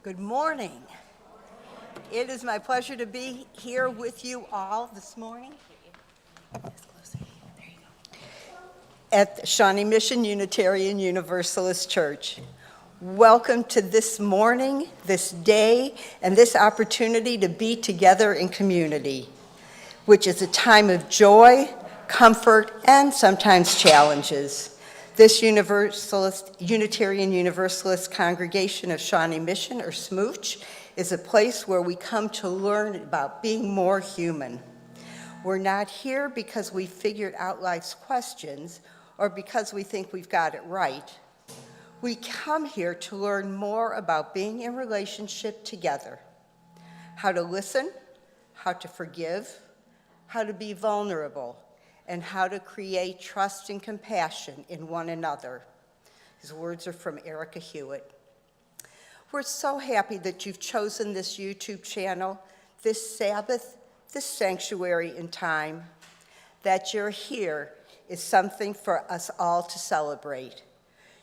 Good morning. It is my pleasure to be here with you all this morning at Shawnee Mission Unitarian Universalist Church. Welcome to this morning, this day, and this opportunity to be together in community, which is a time of joy, comfort, and sometimes challenges. This Unitarian Universalist congregation of Shawnee Mission, or SMUUCh, is a place where we come to learn about being more human. We're not here because we figured out life's questions or because we think we've got it right. We come here to learn more about being in relationship together, how to listen, how to forgive, how to be vulnerable, and how to create trust and compassion in one another. His words are from Erica Hewitt. We're so happy that you've chosen this YouTube channel, this Sabbath, this sanctuary in time. That you're here is something for us all to celebrate.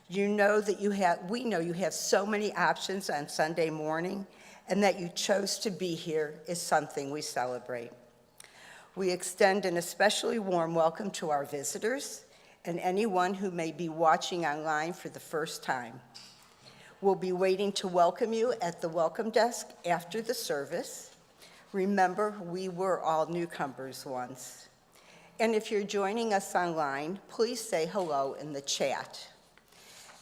We know you have so many options on Sunday morning, and that you chose to be here is something we celebrate. We extend an especially warm welcome to our visitors and anyone who may be watching online for the first time. We'll be waiting to welcome you at the welcome desk after the service. Remember, we were all newcomers once. And if you're joining us online, please say hello in the chat.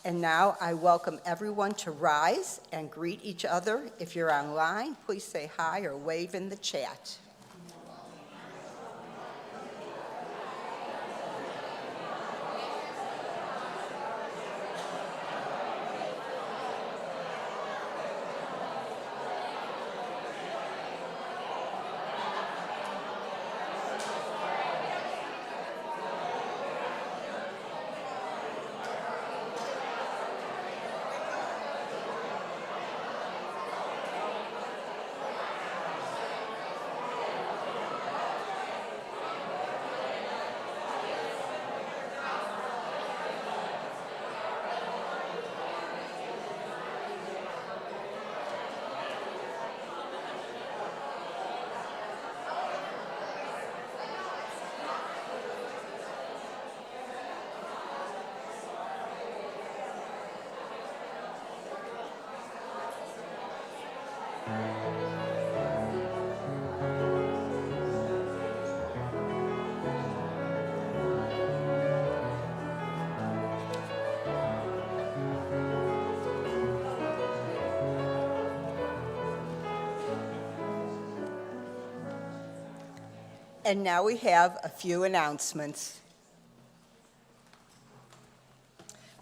And now I welcome everyone to rise and greet each other. If you're online, please say hi or wave in the chat. And now we have a few announcements.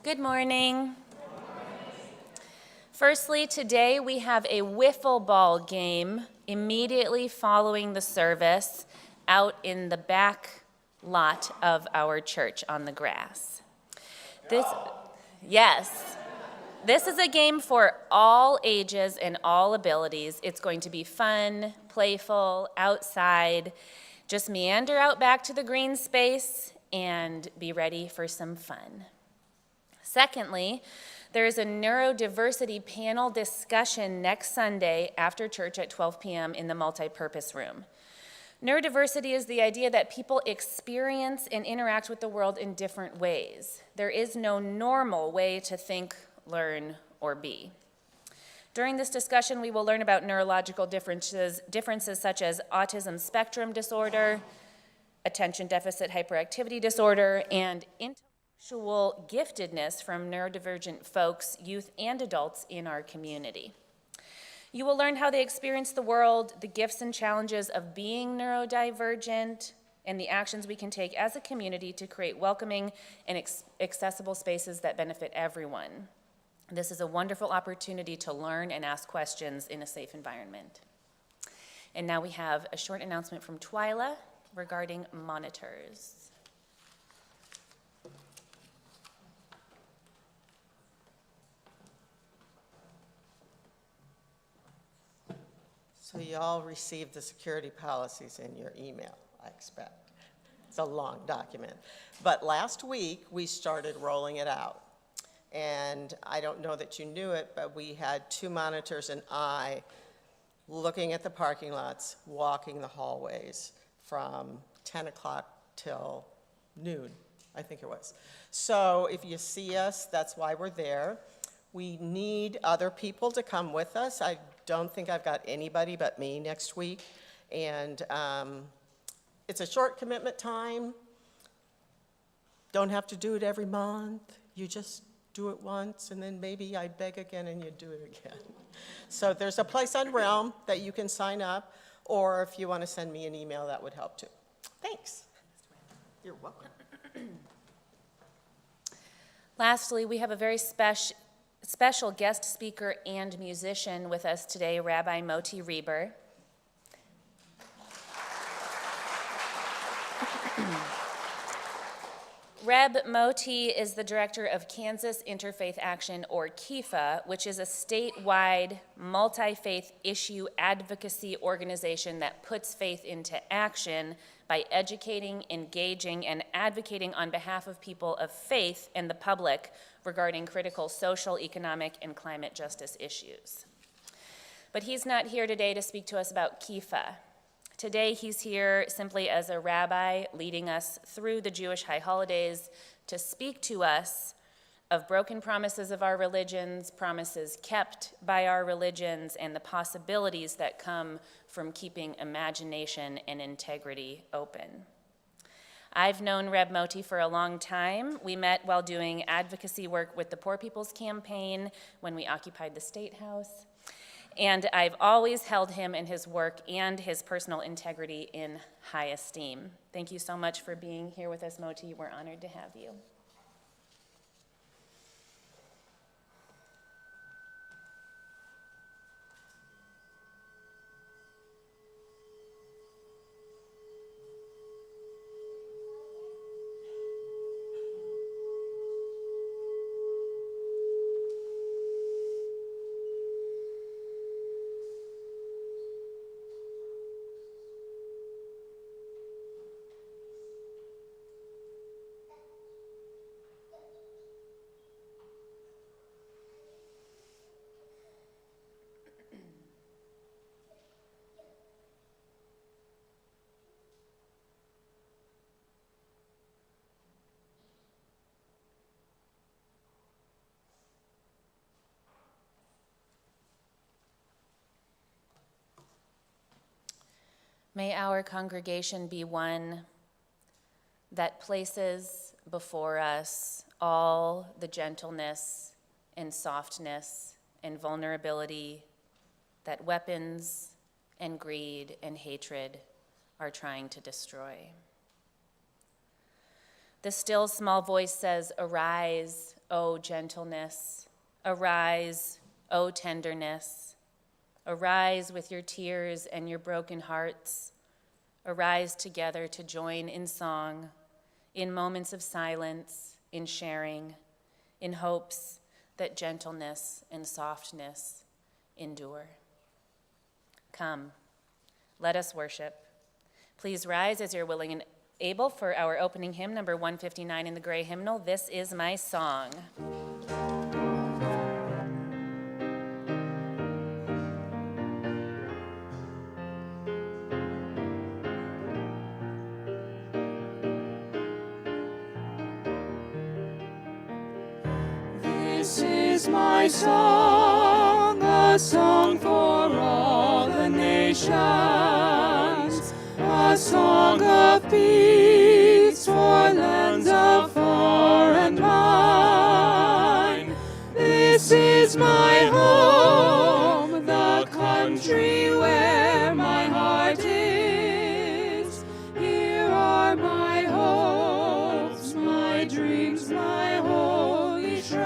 Good morning. Firstly, today we have a wiffle ball game immediately following the service out in the back lot of our church on the grass. This is a game for all ages and all abilities. It's going to be fun, playful, outside. Just meander out back to the green space and be ready for some fun. Secondly, there is a neurodiversity panel discussion next Sunday after church at 12 p.m. in the multipurpose room. Neurodiversity is the idea that people experience and interact with the world in different ways. There is no normal way to think, learn, or be. During this discussion, we will learn about neurological differences such as autism spectrum disorder, attention deficit hyperactivity disorder, and intellectual giftedness from neurodivergent folks, youth, and adults in our community. You will learn how they experience the world, the gifts and challenges of being neurodivergent, and the actions we can take as a community to create welcoming and accessible spaces that benefit everyone. This is a wonderful opportunity to learn and ask questions in a safe environment. And now we have a short announcement from Twyla regarding monitors. So you all received the security policies in your email, I expect. It's a long document. But last week, we started rolling it out. And I don't know that you knew it, but we had 2 monitors and I looking at the parking lots, walking the hallways from 10 o'clock till noon, I think it was. So if you see us, that's why we're there. We need other people to come with us. I don't think I've got anybody but me next week. And it's a short commitment time. Don't have to do it every month. You just do it once, and then maybe I beg again and you do it again. So there's a place on Realm that you can sign up, or if you want to send me an email, that would help too. Thanks. You're welcome. Lastly, we have a very special guest speaker and musician with us today, Rabbi Moti Rieber. Reb Moti is the director of Kansas Interfaith Action, or KIFA, which is a statewide multi-faith issue advocacy organization that puts faith into action by educating, engaging, and advocating on behalf of people of faith and the public regarding critical social, economic, and climate justice issues. But he's not here today to speak to us about KIFA. Today, he's here simply as a rabbi leading us through the Jewish high holidays to speak to us of broken promises of our religions, promises kept by our religions, and the possibilities that come from keeping imagination and integrity open. I've known Reb Moti for a long time. We met while doing advocacy work with the Poor People's Campaign when we occupied the State House. And I've always held him and his work and his personal integrity in high esteem. Thank you so much for being here with us, Moti. We're honored to have you. May our congregation be one that places before us all the gentleness and softness and vulnerability that weapons and greed and hatred are trying to destroy. The still small voice says, "Arise, O gentleness, arise, O tenderness. Arise with your tears and your broken hearts. Arise together to join in song, in moments of silence, in sharing, in hopes that gentleness and softness endure." Come, let us worship. Please rise as you're willing and able for our opening hymn, number 159 in the gray hymnal, "This Is My Song." This is my song, a song for all the nations, a song of peace for lands of far and mine. This is my home, the country where my heart is. Here are my hopes, my dreams, my holy shrine.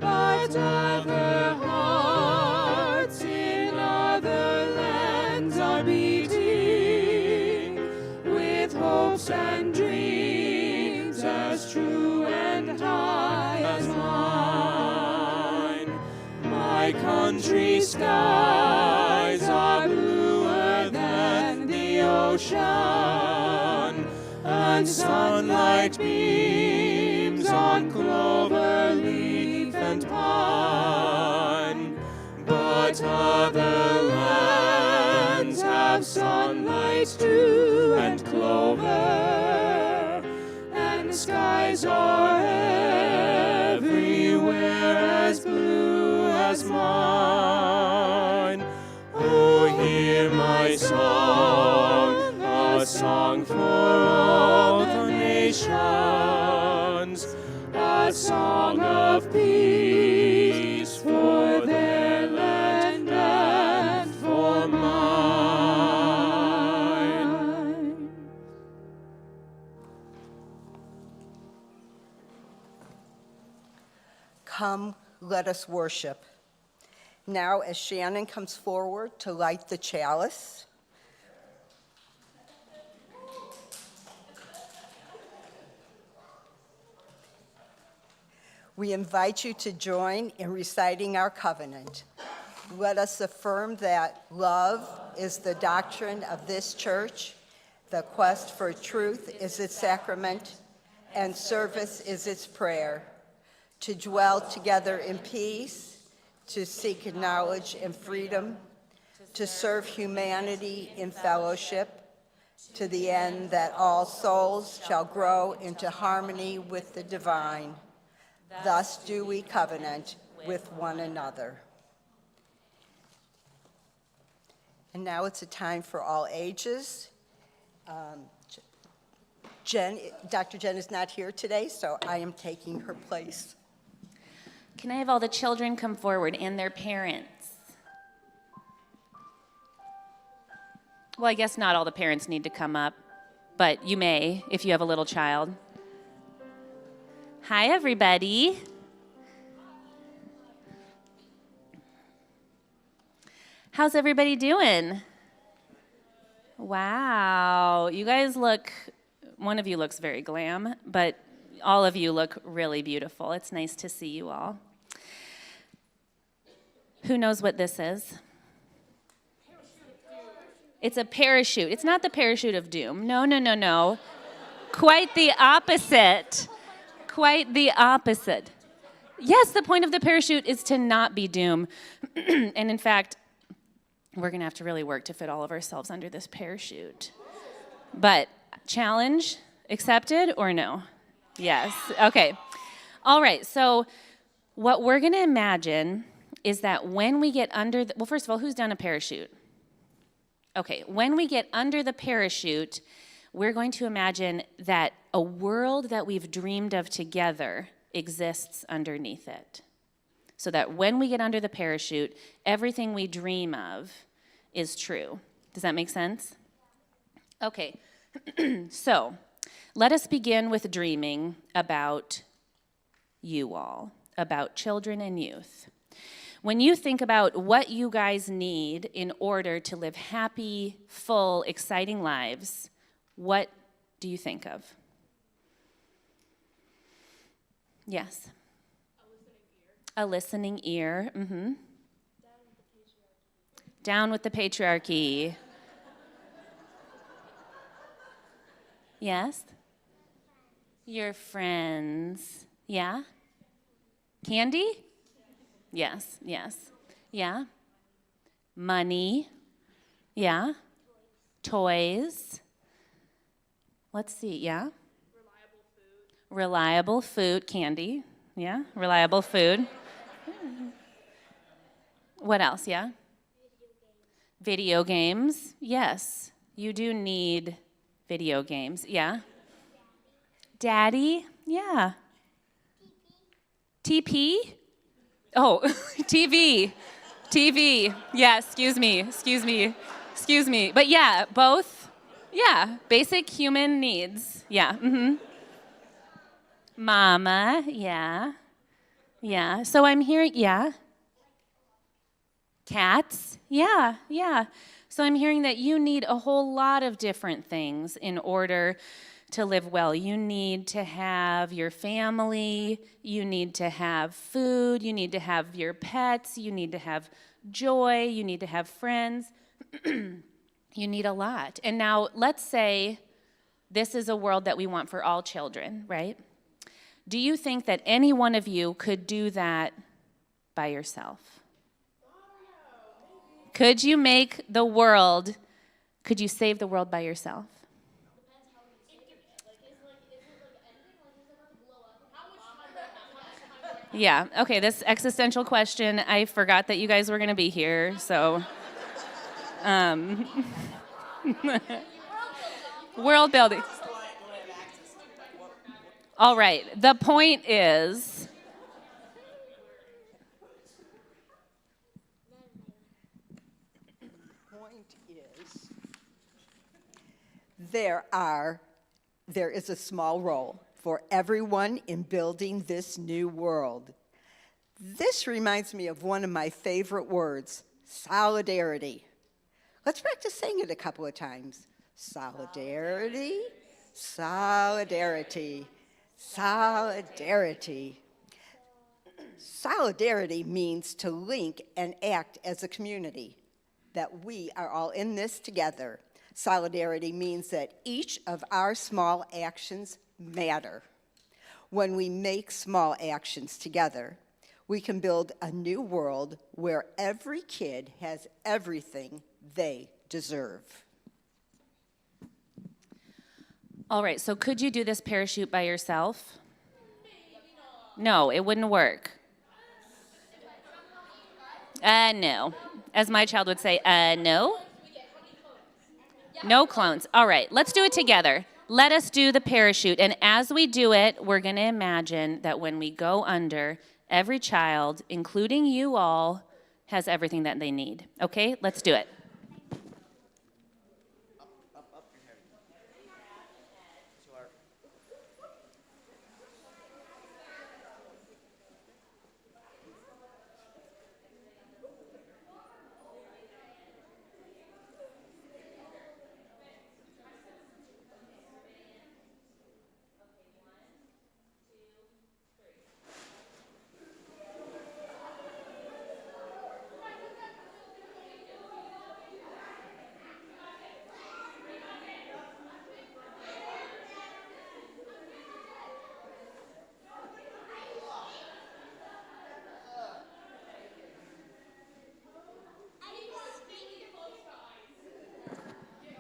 But other hearts in other lands are beating with hopes and dreams as true and high as mine. My country's skies are bluer than the ocean, and sunlight beams on on clover leaf and pine, but other lands have sunlight, dew, and clover, and the skies are everywhere as blue as mine. Oh, hear my song, a song for all the nations, a song of peace for their land and for mine. Come, let us worship. Now, as Shannon comes forward to light the chalice, we invite you to join in reciting our covenant. Let us affirm that love is the doctrine of this church, the quest for truth is its sacrament, and service is its prayer. To dwell together in peace, to seek knowledge and freedom, to serve humanity in fellowship, to the end that all souls shall grow into harmony with the divine. Thus do we covenant with one another. And now it's a time for all ages. Dr. Jen is not here today, so I am taking her place. Can I have all the children come forward and their parents? Well, I guess not all the parents need to come up, but you may if you have a little child. Hi, everybody. How's everybody doing? Wow, you guys look, one of you looks very glam, but all of you look really beautiful. It's nice to see you all. Who knows what this is? It's a parachute. It's not the parachute of doom. No, no, no, no. Quite the opposite. Quite the opposite. Yes, the point of the parachute is to not be doom. And in fact, we're going to have to really work to fit all of ourselves under this parachute. But challenge accepted or no? Yes. Okay. All right. So what we're going to imagine is that when we get under well, first of all, who's done a parachute? Okay. When we get under the parachute, we're going to imagine that a world that we've dreamed of together exists underneath it. So that when we get under the parachute, everything we dream of is true. Does that make sense? Okay. So let us begin with dreaming about you all, about children and youth. When you think about what you guys need in order to live happy, full, exciting lives, what do you think of? Yes? A listening ear. Mm-hmm. Down with the patriarchy. Yes? Your friends. Yeah? Candy? Yes, yes. Yeah? Money? Yeah? Toys? Let's see, yeah? Reliable food. Candy? Yeah? Reliable food. What else, yeah? Video games. Yes, you do need video games. Yeah? Daddy? Yeah. TP? Oh, TV. TV. Yeah, excuse me. But yeah, both. Yeah, basic human needs. Yeah. Mm-hmm. Mama. Yeah. Yeah. So I'm hearing, yeah. Cats. Yeah, yeah. So I'm hearing that you need a whole lot of different things in order to live well. You need to have your family, you need to have food, you need to have your pets, you need to have joy, you need to have friends. You need a lot. And now let's say this is a world that we want for all children, right? Do you think that any one of you could do that by yourself? Could you make the world, could you save the world by yourself? Yeah, okay, this existential question, I forgot that you guys were going to be here, so. World building. All right, the point is, there is a small role for everyone in building this new world. This reminds me of one of my favorite words, solidarity. Let's practice saying it a couple of times. Solidarity, solidarity, solidarity. Solidarity means to link and act as a community, that we are all in this together. Solidarity means that each of our small actions matter. When we make small actions together, we can build a new world where every kid has everything they deserve. all right, so could you do this parachute by yourself? No, it wouldn't work. No. As my child would say, no. No clones. All right, let's do it together. Let us do the parachute. And as we do it, we're going to imagine that when we go under, every child, including you all, has everything that they need. Okay, let's do it.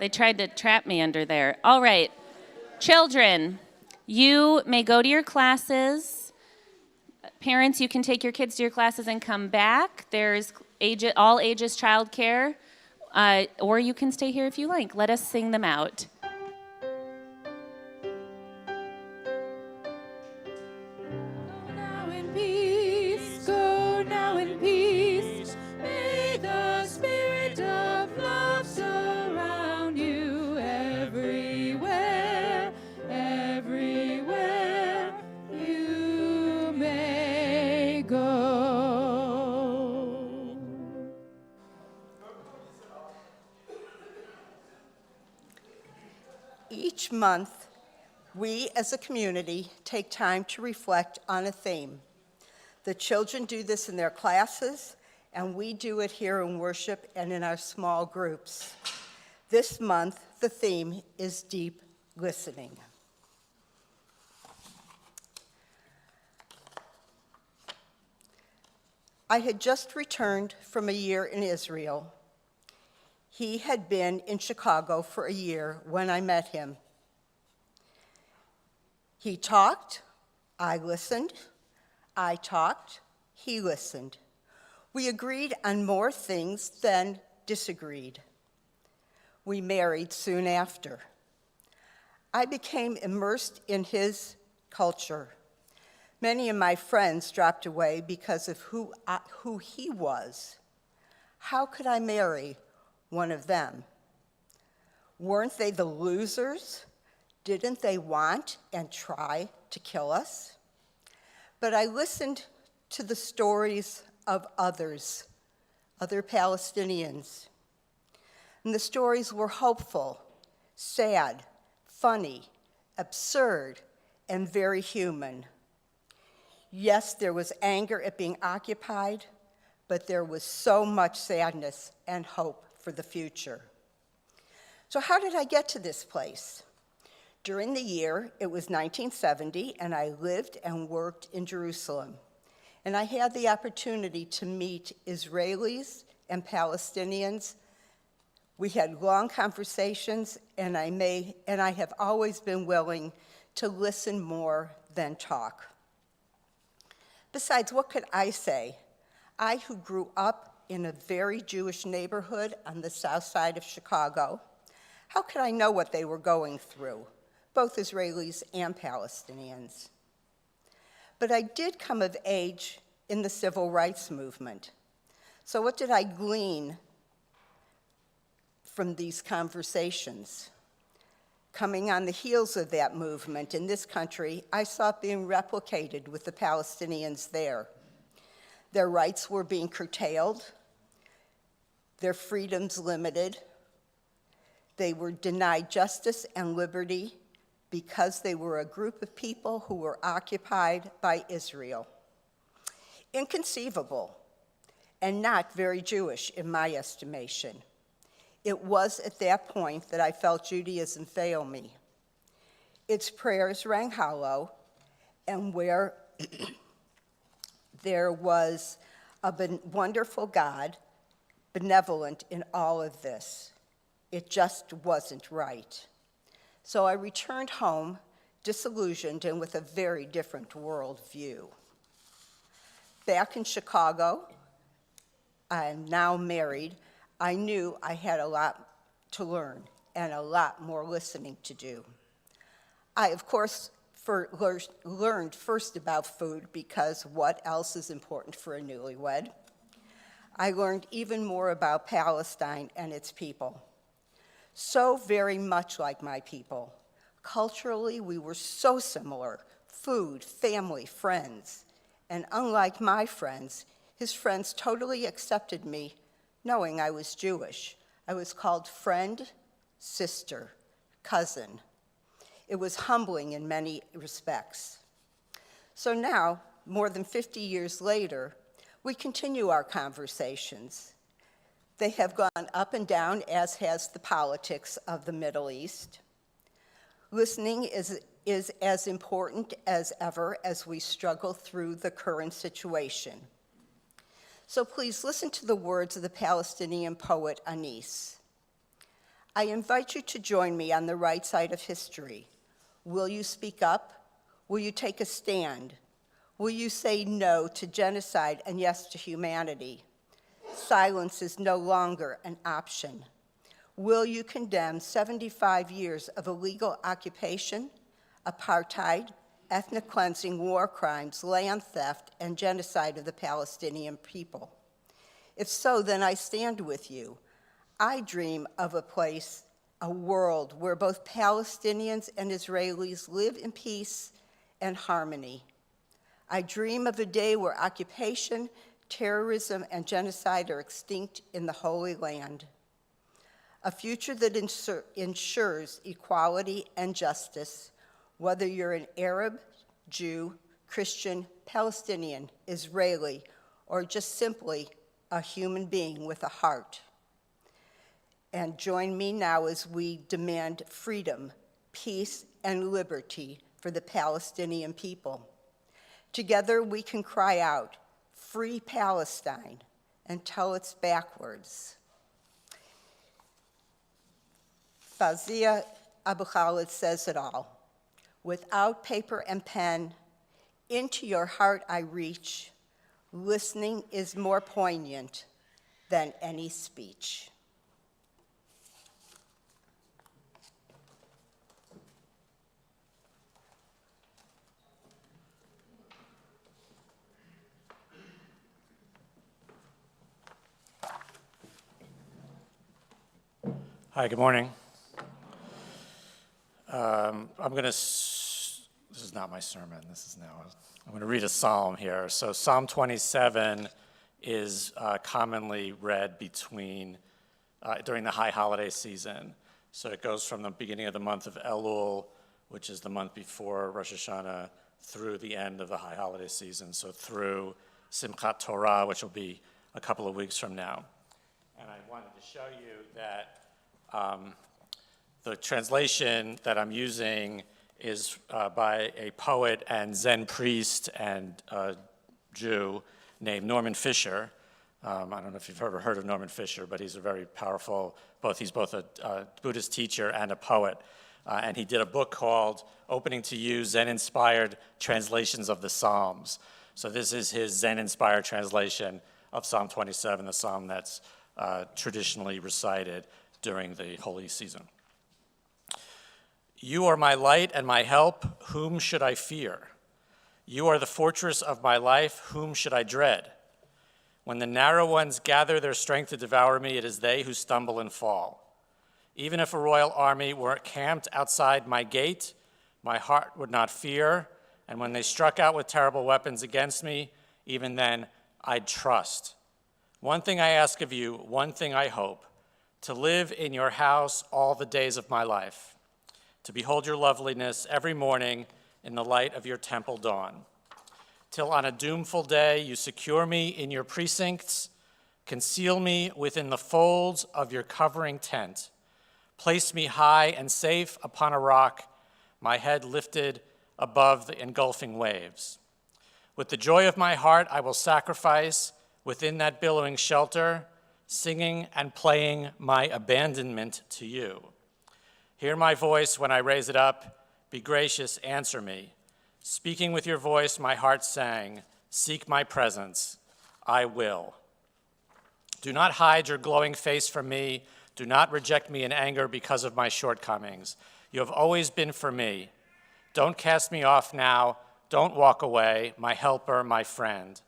They tried to trap me under there. All right, children, you may go to your classes. Parents, you can take your kids to your classes and come back. There's all ages childcare, or you can stay here if you like. Let us sing them out. Each month, we as a community take time to reflect on a theme. The children do this in their classes, and we do it here in worship and in our small groups. This month, the theme is deep listening. I had just returned from a year in Israel. He had been in Chicago for a year when I met him. He talked, I listened. I talked, he listened. We agreed on more things than disagreed. We married soon after. I became immersed in his culture. Many of my friends dropped away because of who he was. How could I marry one of them? Weren't they the losers? Didn't they want and try to kill us? But I listened to the stories of others, other Palestinians. And the stories were hopeful, sad, funny, absurd, and very human. Yes, there was anger at being occupied, but there was so much sadness and hope for the future. So how did I get to this place? During the year, it was 1970, and I lived and worked in Jerusalem. And I had the opportunity to meet Israelis and Palestinians. We had long conversations, and I have always been willing to listen more than talk. Besides, what could I say? I, who grew up in a very Jewish neighborhood on the south side of Chicago, how could I know what they were going through, both Israelis and Palestinians? But I did come of age in the civil rights movement. So what did I glean from these conversations? Coming on the heels of that movement in this country, I saw it being replicated with the Palestinians there. Their rights were being curtailed, their freedoms limited. They were denied justice and liberty because they were a group of people who were occupied by Israel. Inconceivable, and not very Jewish in my estimation. It was at that point that I felt Judaism fail me. Its prayers rang hollow, and where there was a wonderful God, benevolent in all of this, it just wasn't right. So I returned home, disillusioned and with a very different worldview. Back in Chicago, I'm now married, I knew I had a lot to learn and a lot more listening to do. I, of course, learned first about food because what else is important for a newlywed? I learned even more about Palestine and its people. So very much like my people. Culturally, we were so similar: food, family, friends. And unlike my friends, his friends totally accepted me knowing I was Jewish. I was called friend, sister, cousin. It was humbling in many respects. So now, more than 50 years later, we continue our conversations. They have gone up and down, as has the politics of the Middle East. Listening is as important as ever as we struggle through the current situation. So please listen to the words of the Palestinian poet Anis. I invite you to join me on the right side of history. Will you speak up? Will you take a stand? Will you say no to genocide and yes to humanity? Silence is no longer an option. Will you condemn 75 years of illegal occupation, apartheid, ethnic cleansing, war crimes, land theft, and genocide of the Palestinian people? If so, then I stand with you. I dream of a place, a world where both Palestinians and Israelis live in peace and harmony. I dream of a day where occupation, terrorism, and genocide are extinct in the Holy Land. A future that ensures equality and justice, whether you're an Arab, Jew, Christian, Palestinian, Israeli, or just simply a human being with a heart. And join me now as we demand freedom, peace, and liberty for the Palestinian people. Together we can cry out, "Free Palestine," until it's backwards. Fawzia Abu Khalid says it all. Without paper and pen, into your heart I reach. Listening is more poignant than any speech. Hi, good morning. This is not my sermon, I'm going to read a psalm here. So Psalm 27 is commonly read during the high holiday season. So it goes from the beginning of the month of Elul, which is the month before Rosh Hashanah, through the end of the high holiday season, so through Simchat Torah, which will be a couple of weeks from now. And I wanted to show you that The translation that I'm using is by a poet and Zen priest and Jew named Norman Fisher. I don't know if you've ever heard of Norman Fisher, but he's a very powerful, he's both a Buddhist teacher and a poet. And he did a book called Opening to You, Zen-Inspired Translations of the Psalms. So this is his Zen-inspired translation of Psalm 27, the psalm that's traditionally recited during the holy season. You are my light and my help, whom should I fear? You are the fortress of my life, whom should I dread? When the narrow ones gather their strength to devour me, it is they who stumble and fall. Even if a royal army were camped outside my gate, my heart would not fear, and when they struck out with terrible weapons against me, even then I'd trust. One thing I ask of you, one thing I hope, to live in your house all the days of my life, to behold your loveliness every morning in the light of your temple dawn. Till on a doomful day you secure me in your precincts, conceal me within the folds of your covering tent. Place me high and safe upon a rock, my head lifted above the engulfing waves. With the joy of my heart I will sacrifice within that billowing shelter, singing and playing my abandonment to you. Hear my voice when I raise it up, be gracious, answer me. Speaking with your voice, my heart sang, seek my presence, I will. Do not hide your glowing face from me. Do not reject me in anger because of my shortcomings. You have always been for me. Don't cast me off now. Don't walk away, my helper, my friend.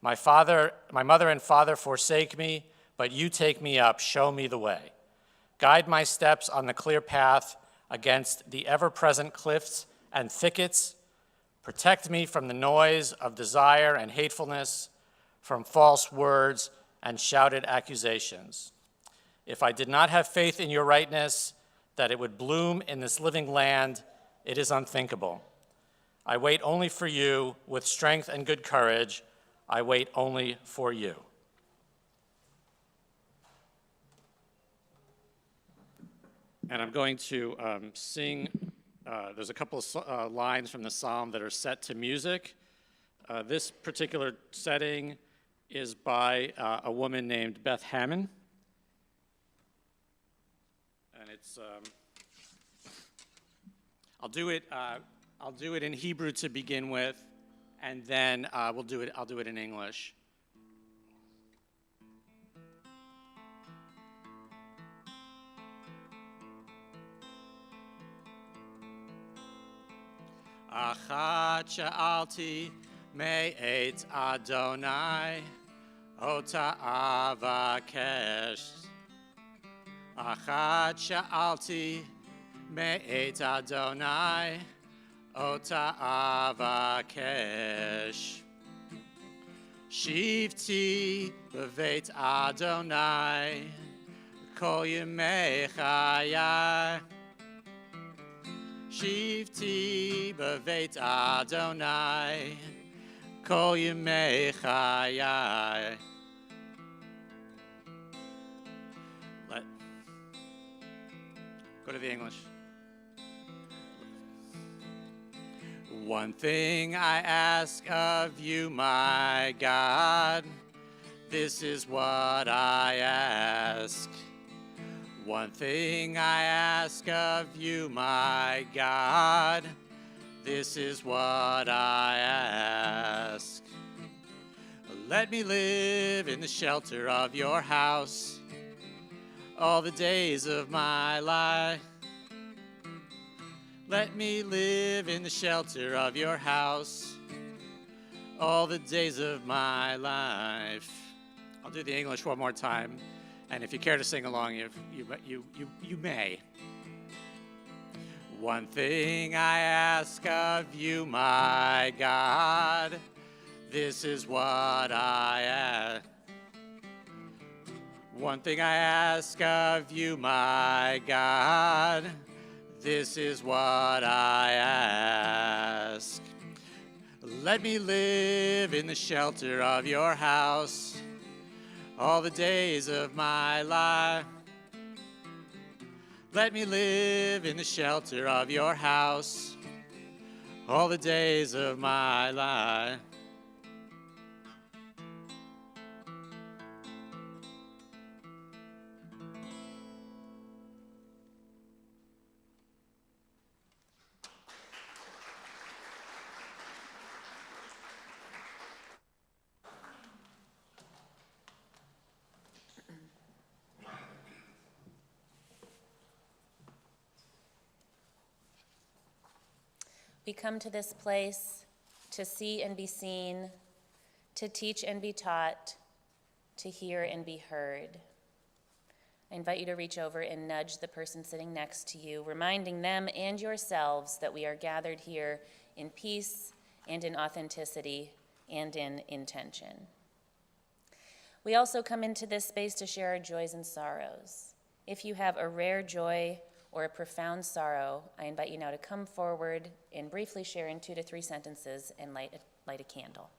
My mother and father forsake me, but you take me up, show me the way. Guide my steps on the clear path against the ever-present cliffs and thickets. Protect me from the noise of desire and hatefulness, from false words and shouted accusations. If I did not have faith in your rightness, that it would bloom in this living land, it is unthinkable. I wait only for you with strength and good courage. I wait only for you. And I'm going to sing. There's a couple of lines from the psalm that are set to music. This particular setting is by a woman named Beth Hammond. And it's, I'll do it in Hebrew to begin with, and then I'll do it in English. Achat she'alti me'et Adonai, ota avakesh. Achat she'alti me'et Adonai, ota avakesh. Shivti b'veit Adonai, kol yemei chayai. Shivti b'veit Adonai, kol yemei chayai. Go to the English. One thing I ask of you, my God, this is what I ask. One thing I ask of you, my God, this is what I ask. Let me live in the shelter of your house all the days of my life. Let me live in the shelter of your house all the days of my life. I'll do the English one more time. And if you care to sing along, you may. One thing I ask of you, my God, this is what I ask. One thing I ask of you, my God, this is what I ask. Let me live in the shelter of your house all the days of my life. Let me live in the shelter of your house all the days of my life. We come to this place to see and be seen, to teach and be taught, to hear and be heard. I invite you to reach over and nudge the person sitting next to you, reminding them and yourselves that we are gathered here in peace and in authenticity and in intention. We also come into this space to share our joys and sorrows. If you have a rare joy or a profound sorrow, I invite you now to come forward and briefly share in 2 to 3 sentences and light a candle.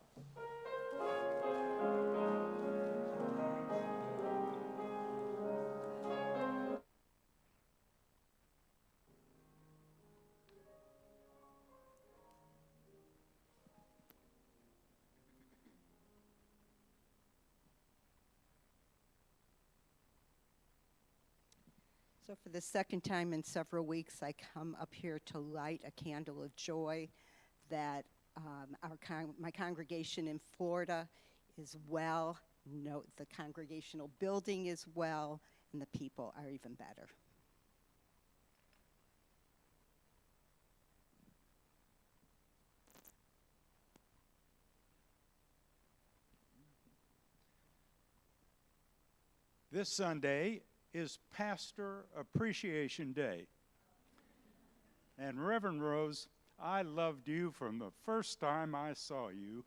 So for the second time in several weeks, I come up here to light a candle of joy that my congregation in Florida is well. No, the congregational building is well, and the people are even better. This Sunday is Pastor Appreciation Day. And Reverend Rose, I loved you from the first time I saw you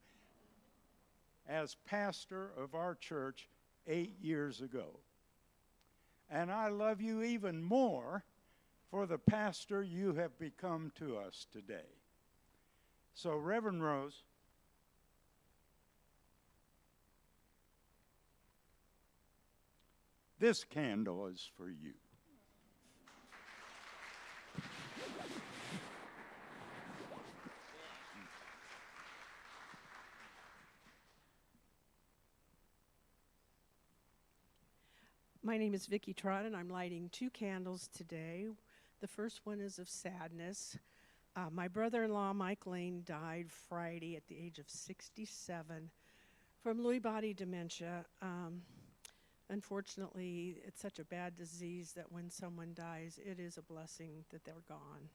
as pastor of our church 8 years ago. And I love you even more for the pastor you have become to us today. So, Reverend Rose, this candle is for you. My name is Vicki Trott, and I'm lighting 2 candles today. The first one is of sadness. My brother-in-law, Mike Lane, died Friday at the age of 67 from Lewy body dementia. Unfortunately, it's such a bad disease that when someone dies, it is a blessing that they're gone.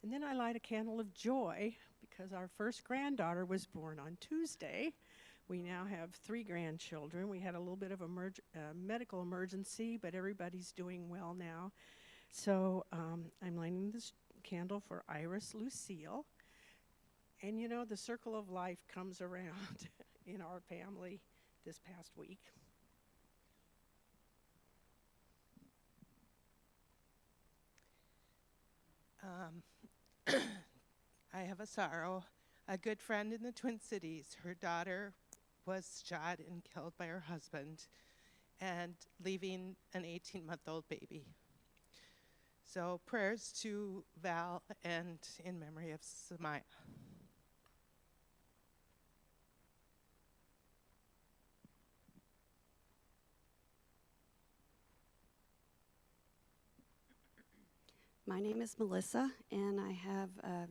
And then I light a candle of joy because our first granddaughter was born on Tuesday. We now have 3 grandchildren. We had a little bit of a medical emergency, but everybody's doing well now. So I'm lighting this candle for Iris Lucille. And you know, the circle of life comes around in our family this past week. I have a sorrow. A good friend in the Twin Cities, her daughter was shot and killed by her husband and leaving an 18-month-old baby. So prayers to Val and in memory of Samaya. My name is Melissa, and I have a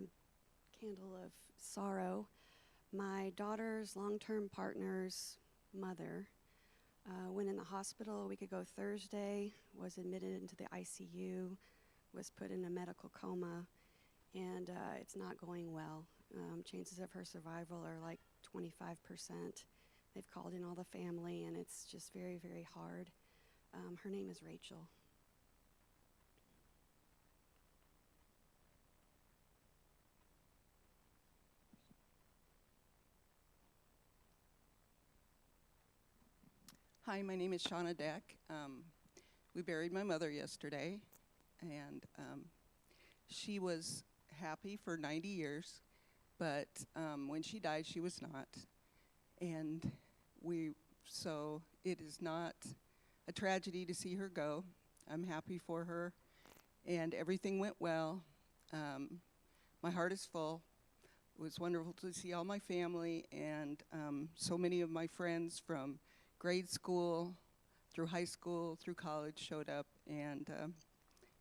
candle of sorrow. My daughter's long-term partner's mother went in the hospital a week ago Thursday, was admitted into the ICU, was put in a medical coma, and it's not going well. Chances of her survival are like 25%. They've called in all the family, and it's just very, very hard. Her name is Rachel. Hi, my name is Shawnee. We buried my mother yesterday, and she was happy for 90 years, but when she died, she was not. And so it is not a tragedy to see her go. I'm happy for her, and everything went well. My heart is full. It was wonderful to see all my family and so many of my friends from grade school through high school through college showed up, and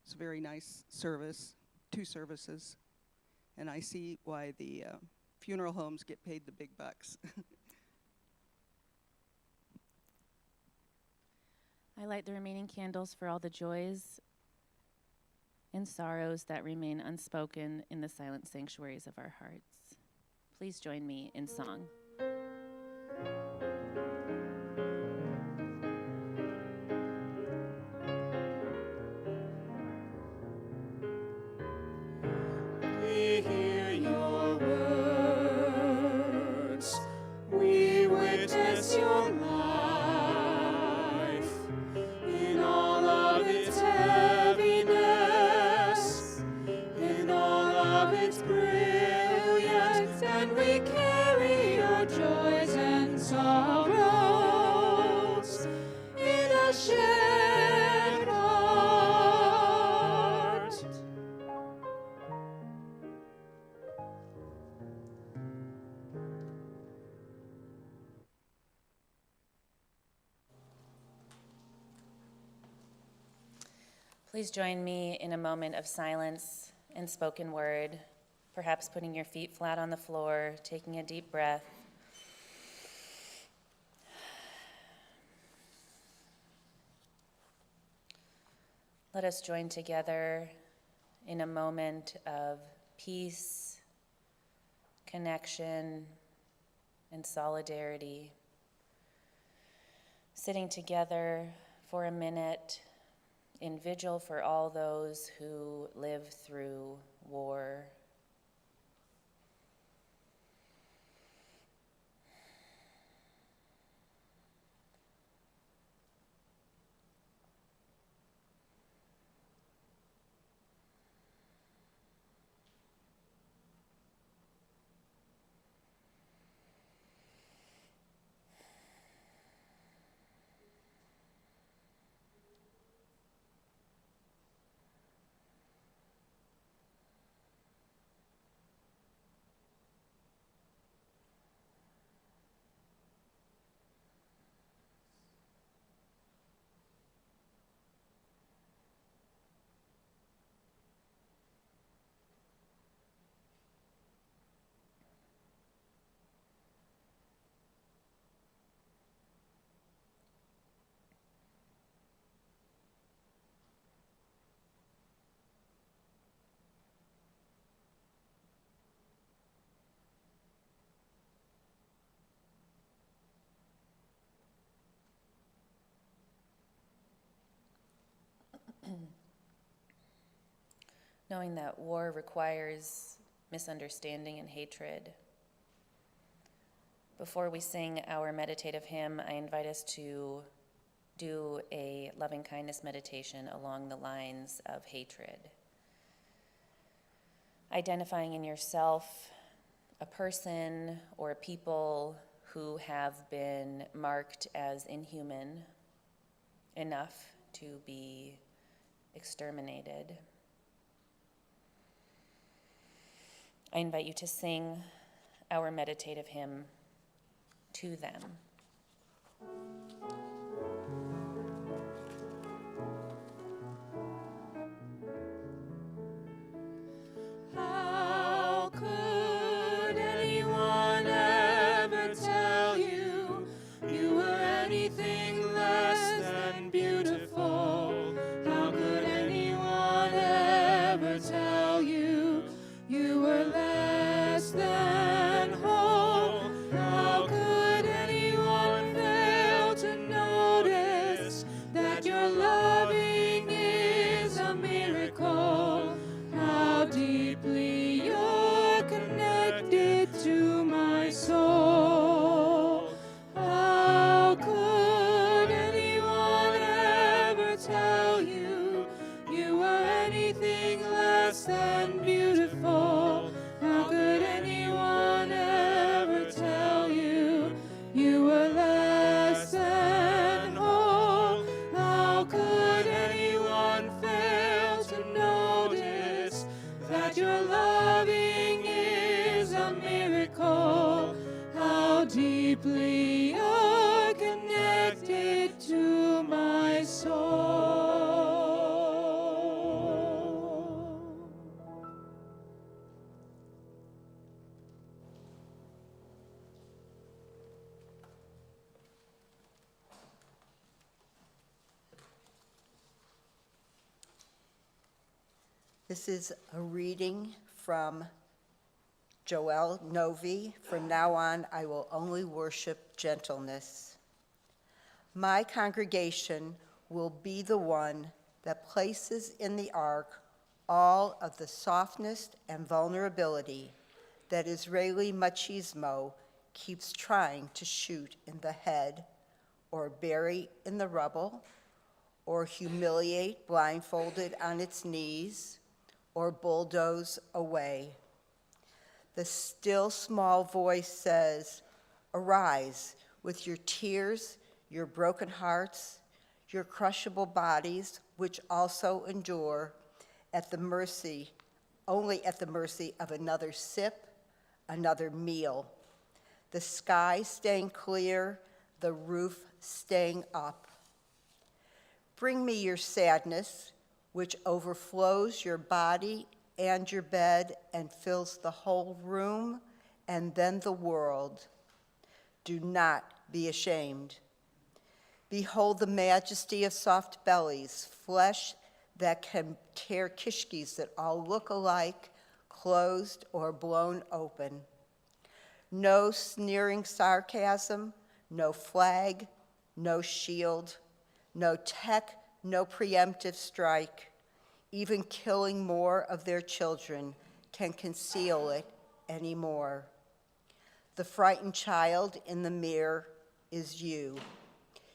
it's a very nice service, 2 services, and I see why the funeral homes get paid the big bucks. I light the remaining candles for all the joys and sorrows that remain unspoken in the silent sanctuaries of our hearts. Please join me in song. We hear your words, we witness your life in all of its heaviness, in all of its brilliance, and we carry your joys and sorrows in a shared heart. Please join me in a moment of silence and spoken word, perhaps putting your feet flat on the floor, taking a deep breath. Let us join together in a moment of peace, connection, and solidarity. Sitting together for a minute in vigil for all those who live through war. Knowing that war requires misunderstanding and hatred. Before we sing our meditative hymn, I invite us to do a loving kindness meditation along the lines of hatred. Identifying in yourself a person or people who have been marked as inhuman enough to be exterminated. I invite you to sing our meditative hymn to them. How could anyone ever tell you you were anything less than beautiful? How could anyone ever tell you you were less than whole? How could anyone fail to notice deeply are connected to my soul. This is a reading from Joel Novi. From now on, I will only worship gentleness. My congregation will be the one that places in the ark all of the softness and vulnerability that Israeli machismo keeps trying to shoot in the head, or bury in the rubble, or humiliate blindfolded on its knees, or bulldoze away. The still small voice says, "Arise with your tears, your broken hearts, your crushable bodies, which also endure only at the mercy of another sip, another meal. The sky staying clear, the roof staying up. Bring me your sadness, which overflows your body and your bed and fills the whole room and then the world. Do not be ashamed. Behold the majesty of soft bellies, flesh that can tear kishkis that all look alike, closed or blown open. No sneering sarcasm, no flag, no shield, no tech, no preemptive strike. Even killing more of their children can conceal it anymore. The frightened child in the mirror is you.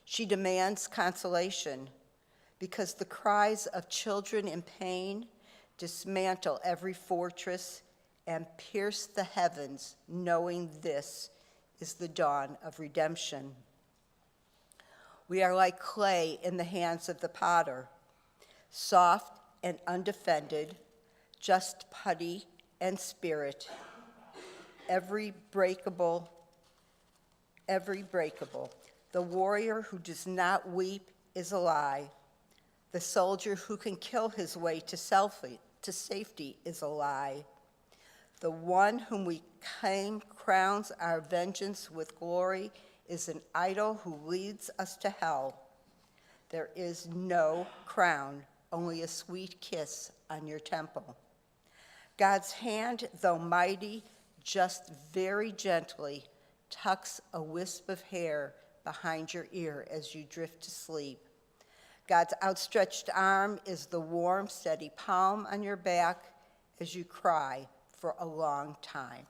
She demands consolation because the cries of children in pain dismantle every fortress and pierce the heavens, knowing this is the dawn of redemption. We are like clay in the hands of the potter, soft and undefended, just putty and spirit, every breakable. The warrior who does not weep is a lie. The soldier who can kill his way to safety is a lie. The one whom we claim crowns our vengeance with glory is an idol who leads us to hell. There is no crown, only a sweet kiss on your temple. God's hand, though mighty, just very gently tucks a wisp of hair behind your ear as you drift to sleep. God's outstretched arm is the warm, steady palm on your back as you cry for a long time.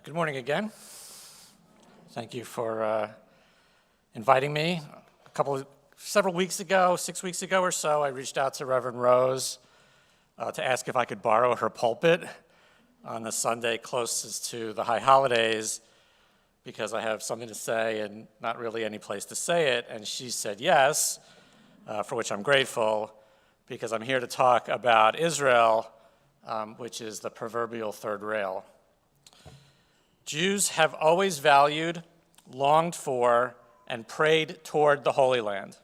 Good morning again. Thank you for inviting me. Several weeks ago, 6 weeks ago or so, I reached out to Reverend Rose to ask if I could borrow her pulpit on the Sunday closest to the high holidays because I have something to say and not really any place to say it. And she said yes, for which I'm grateful, because I'm here to talk about Israel, which is the proverbial third rail. Jews have always valued, longed for, and prayed toward the Holy Land.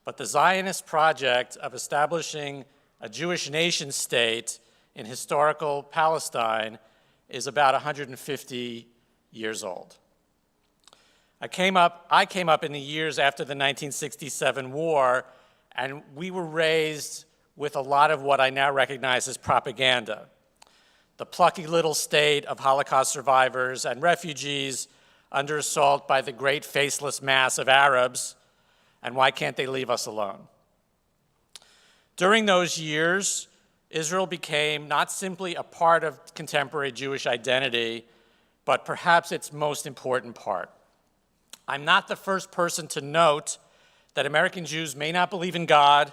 But the Zionist project of establishing a Jewish nation state in historical Palestine is about 150 years old. I came up in the years after the 1967 war, and we were raised with a lot of what I now recognize as propaganda. The plucky little state of Holocaust survivors and refugees under assault by the great faceless mass of Arabs, and why can't they leave us alone? During those years, Israel became not simply a part of contemporary Jewish identity, but perhaps its most important part. I'm not the first person to note that American Jews may not believe in God,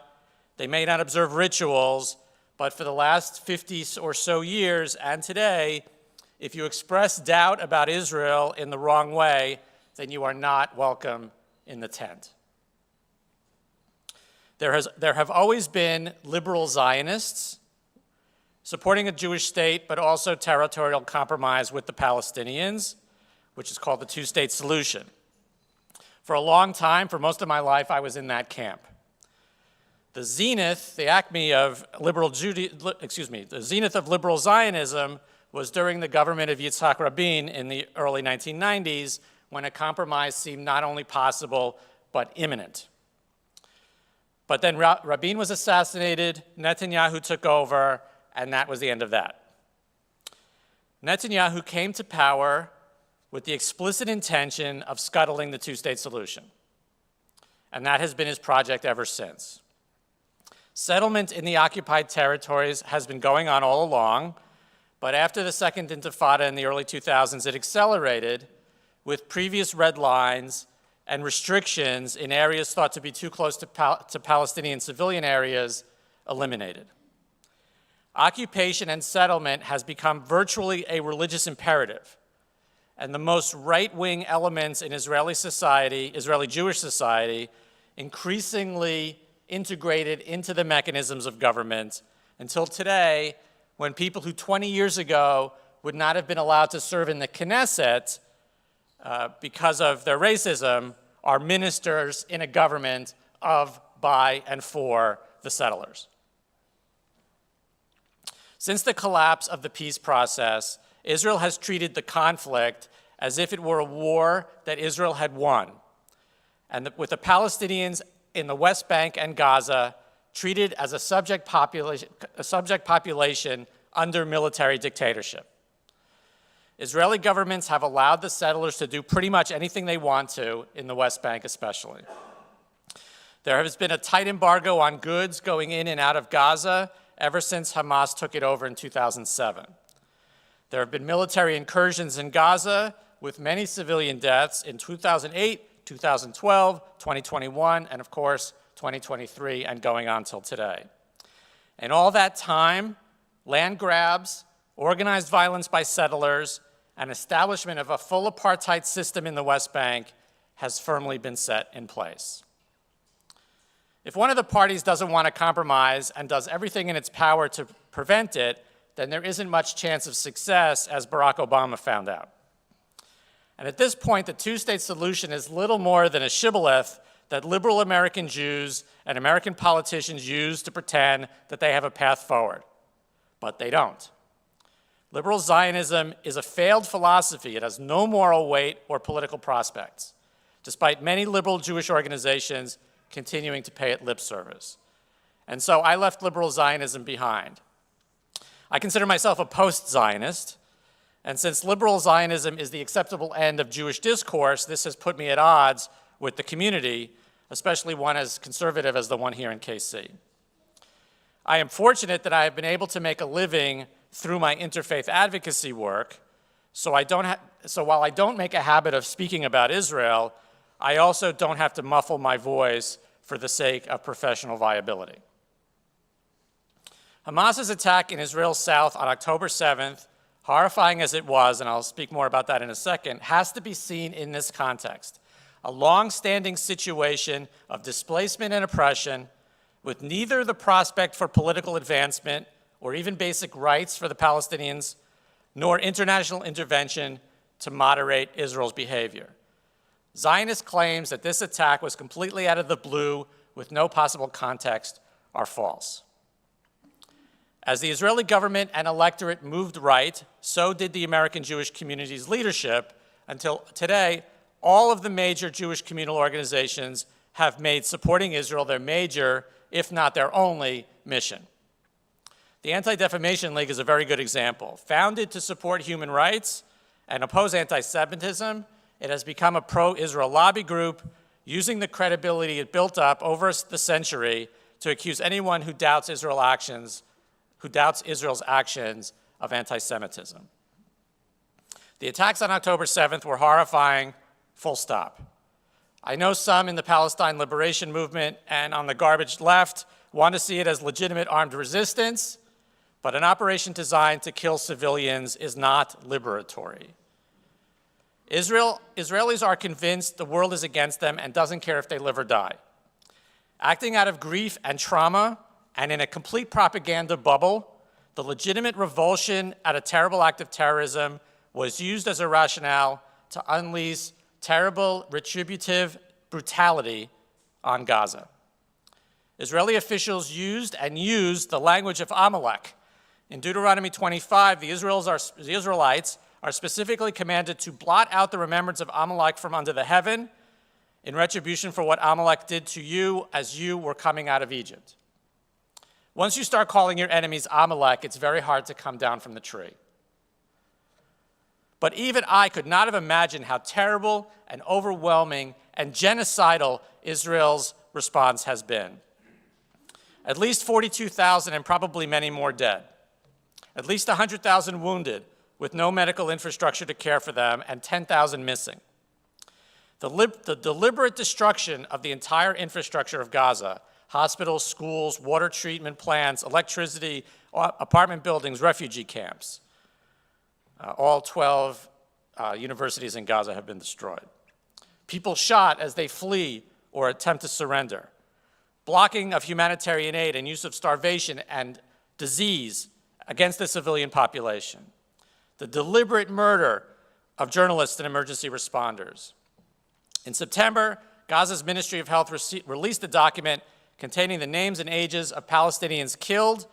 they may not observe rituals, but for the last 50 or so years and today, if you express doubt about Israel in the wrong way, then you are not welcome in the tent. There have always been liberal Zionists supporting a Jewish state, but also territorial compromise with the Palestinians, which is called the two-state solution. For a long time, for most of my life, I was in that camp. The zenith, the acme of the zenith of liberal Zionism was during the government of Yitzhak Rabin in the early 1990s, when a compromise seemed not only possible, but imminent. But then Rabin was assassinated, Netanyahu took over, and that was the end of that. Netanyahu came to power with the explicit intention of scuttling the two-state solution. And that has been his project ever since. Settlement in the occupied territories has been going on all along, but after the Second Intifada in the early 2000s, it accelerated with previous red lines and restrictions in areas thought to be too close to Palestinian civilian areas eliminated. Occupation and settlement has become virtually a religious imperative, and the most right-wing elements in Israeli society, Israeli Jewish society, increasingly integrated into the mechanisms of government until today, when people who 20 years ago would not have been allowed to serve in the Knesset because of their racism are ministers in a government of, by, and for the settlers. Since the collapse of the peace process, Israel has treated the conflict as if it were a war that Israel had won, and with the Palestinians in the West Bank and Gaza treated as a subject population under military dictatorship. Israeli governments have allowed the settlers to do pretty much anything they want to, in the West Bank especially. There has been a tight embargo on goods going in and out of Gaza ever since Hamas took it over in 2007. There have been military incursions in Gaza with many civilian deaths in 2008, 2012, 2021, and of course, 2023, and going on till today. In all that time, land grabs, organized violence by settlers, and establishment of a full apartheid system in the West Bank has firmly been set in place. If one of the parties doesn't want to compromise and does everything in its power to prevent it, then there isn't much chance of success, as Barack Obama found out. And at this point, the two-state solution is little more than a shibboleth that liberal American Jews and American politicians use to pretend that they have a path forward. But they don't. Liberal Zionism is a failed philosophy. It has no moral weight or political prospects, despite many liberal Jewish organizations continuing to pay it lip service. And so I left liberal Zionism behind. I consider myself a post-Zionist, and since liberal Zionism is the acceptable end of Jewish discourse, this has put me at odds with the community, especially one as conservative as the one here in KC. I am fortunate that I have been able to make a living through my interfaith advocacy work, so while I don't make a habit of speaking about Israel, I also don't have to muffle my voice for the sake of professional viability. Hamas's attack in Israel's south on October 7th, horrifying as it was, and I'll speak more about that in a second, has to be seen in this context. A long-standing situation of displacement and oppression with neither the prospect for political advancement or even basic rights for the Palestinians, nor international intervention to moderate Israel's behavior. Zionist claims that this attack was completely out of the blue with no possible context are false. As the Israeli government and electorate moved right, so did the American Jewish community's leadership. Until today, all of the major Jewish communal organizations have made supporting Israel their major, if not their only, mission. The Anti-Defamation League is a very good example. Founded to support human rights and oppose anti-Semitism, it has become a pro-Israel lobby group, using the credibility it built up over the century to accuse anyone who doubts Israel's actions of anti-Semitism. The attacks on October 7th were horrifying, full stop. I know some in the Palestine liberation movement and on the garbage left want to see it as legitimate armed resistance, but an operation designed to kill civilians is not liberatory. Israelis are convinced the world is against them and doesn't care if they live or die. Acting out of grief and trauma and in a complete propaganda bubble, the legitimate revulsion at a terrible act of terrorism was used as a rationale to unleash terrible retributive brutality on Gaza. Israeli officials used and use the language of Amalek. In Deuteronomy 25, the Israelites are specifically commanded to blot out the remembrance of Amalek from under the heaven in retribution for what Amalek did to you as you were coming out of Egypt. Once you start calling your enemies Amalek, it's very hard to come down from the tree. But even I could not have imagined how terrible and overwhelming and genocidal Israel's response has been. At least 42,000 and probably many more dead. At least 100,000 wounded with no medical infrastructure to care for them, and 10,000 missing. The deliberate destruction of the entire infrastructure of Gaza, hospitals, schools, water treatment plants, electricity, apartment buildings, refugee camps. All 12 universities in Gaza have been destroyed. People shot as they flee or attempt to surrender. Blocking of humanitarian aid and use of starvation and disease against the civilian population. The deliberate murder of journalists and emergency responders. In September, Gaza's Ministry of Health released a document containing the names and ages of Palestinians killed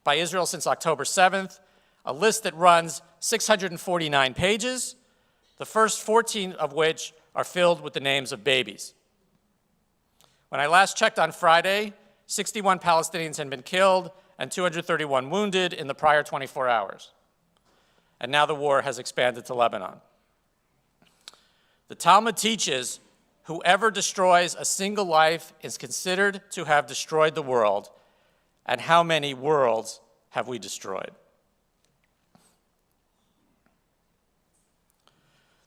by Israel since October 7th, a list that runs 649 pages, the first 14 of which are filled with the names of babies. When I last checked on Friday, 61 Palestinians had been killed and 231 wounded in the prior 24 hours. And now the war has expanded to Lebanon. The Talmud teaches whoever destroys a single life is considered to have destroyed the world, and how many worlds have we destroyed?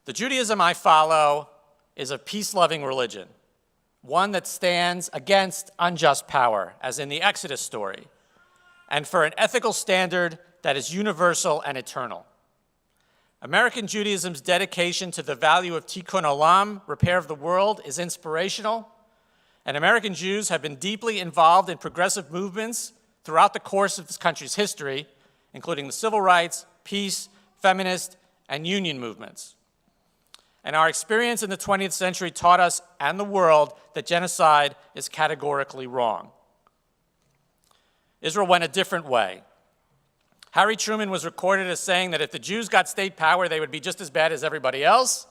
The Judaism I follow is a peace-loving religion, one that stands against unjust power, as in the Exodus story, and for an ethical standard that is universal and eternal. American Judaism's dedication to the value of tikkun olam, repair of the world, is inspirational, and American Jews have been deeply involved in progressive movements throughout the course of this country's history, including the civil rights, peace, feminist, and union movements. And our experience in the 20th century taught us and the world that genocide is categorically wrong. Israel went a different way. Harry Truman was recorded as saying that if the Jews got state power, they would be just as bad as everybody else,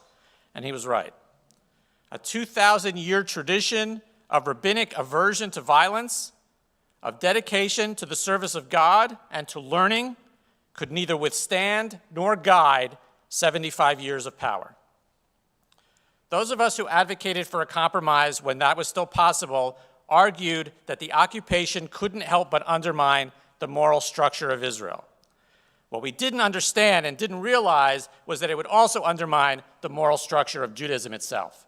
and he was right. A 2,000-year tradition of rabbinic aversion to violence, of dedication to the service of God and to learning, could neither withstand nor guide 75 years of power. Those of us who advocated for a compromise when that was still possible argued that the occupation couldn't help but undermine the moral structure of Israel. What we didn't understand and didn't realize was that it would also undermine the moral structure of Judaism itself.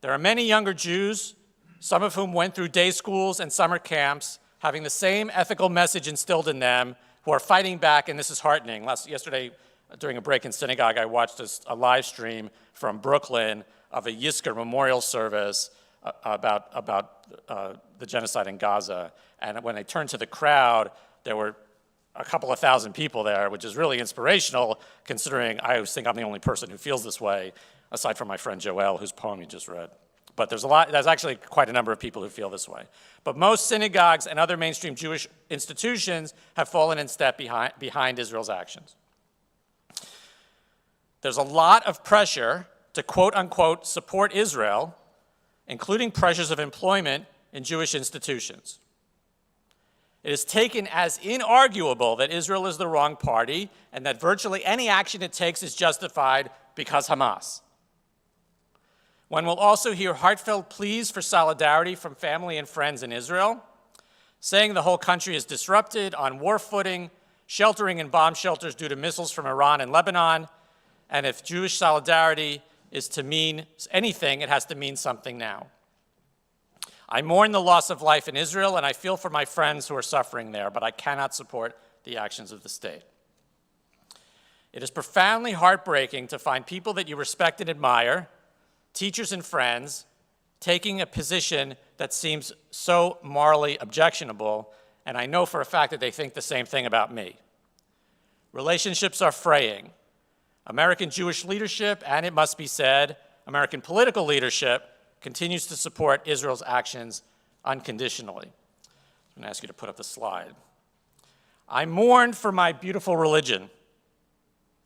There are many younger Jews, some of whom went through day schools and summer camps, having the same ethical message instilled in them, who are fighting back, and this is heartening. Yesterday, during a break in synagogue, I watched a live stream from Brooklyn of a Yizkor memorial service about the genocide in Gaza. And when they turned to the crowd, there were a couple of thousand people there, which is really inspirational, considering I always think I'm the only person who feels this way, aside from my friend Joel, whose poem you just read. But there's actually quite a number of people who feel this way. But most synagogues and other mainstream Jewish institutions have fallen in step behind Israel's actions. There's a lot of pressure to quote-unquote support Israel, including pressures of employment in Jewish institutions. It is taken as inarguable that Israel is the wrong party and that virtually any action it takes is justified because Hamas. One will also hear heartfelt pleas for solidarity from family and friends in Israel, saying the whole country is disrupted, on war footing, sheltering in bomb shelters due to missiles from Iran and Lebanon, and if Jewish solidarity is to mean anything, it has to mean something now. I mourn the loss of life in Israel, and I feel for my friends who are suffering there, but I cannot support the actions of the state. It is profoundly heartbreaking to find people that you respect and admire, teachers and friends, taking a position that seems so morally objectionable, and I know for a fact that they think the same thing about me. Relationships are fraying. American Jewish leadership, and it must be said, American political leadership, continues to support Israel's actions unconditionally. I'm going to ask you to put up the slide. I mourn for my beautiful religion,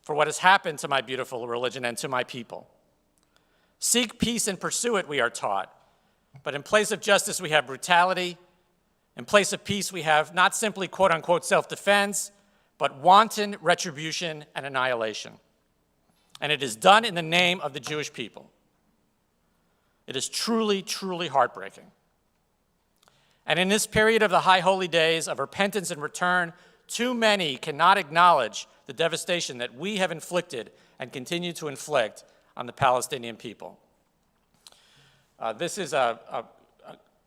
for what has happened to my beautiful religion and to my people. Seek peace and pursue it, we are taught. But in place of justice, we have brutality. In place of peace, we have not simply quote-unquote self-defense, but wanton retribution and annihilation. And it is done in the name of the Jewish people. It is truly, truly heartbreaking. And in this period of the high holy days of repentance and return, too many cannot acknowledge the devastation that we have inflicted and continue to inflict on the Palestinian people. This is a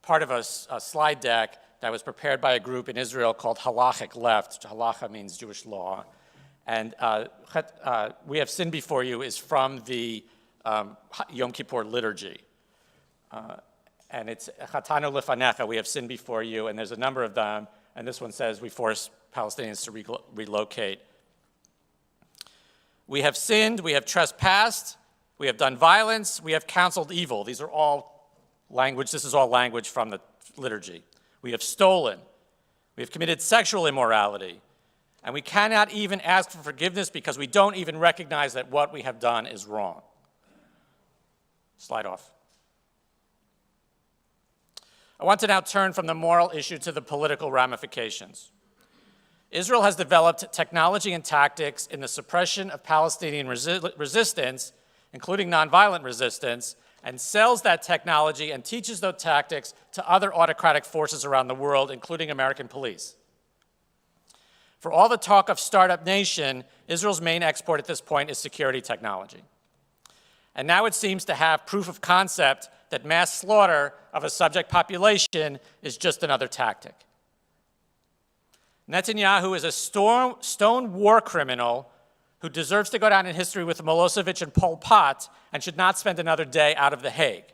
part of a slide deck that was prepared by a group in Israel called Halachic Left. Halacha means Jewish law. And We Have Sinned Before You is from the Yom Kippur liturgy. And it's Chatanu Lefanecha, we have sinned before you, and there's a number of them. And this one says, we force Palestinians to relocate. We have sinned, we have trespassed, we have done violence, we have counseled evil. These are all language, this is all language from the liturgy. We have stolen, we have committed sexual immorality, and we cannot even ask for forgiveness because we don't even recognize that what we have done is wrong. Slide off. I want to now turn from the moral issue to the political ramifications. Israel has developed technology and tactics in the suppression of Palestinian resistance, including nonviolent resistance, and sells that technology and teaches those tactics to other autocratic forces around the world, including American police. For all the talk of startup nation, Israel's main export at this point is security technology. And now it seems to have proof of concept that mass slaughter of a subject population is just another tactic. Netanyahu is a stone war criminal who deserves to go down in history with Milosevic and Pol Pot and should not spend another day out of The Hague.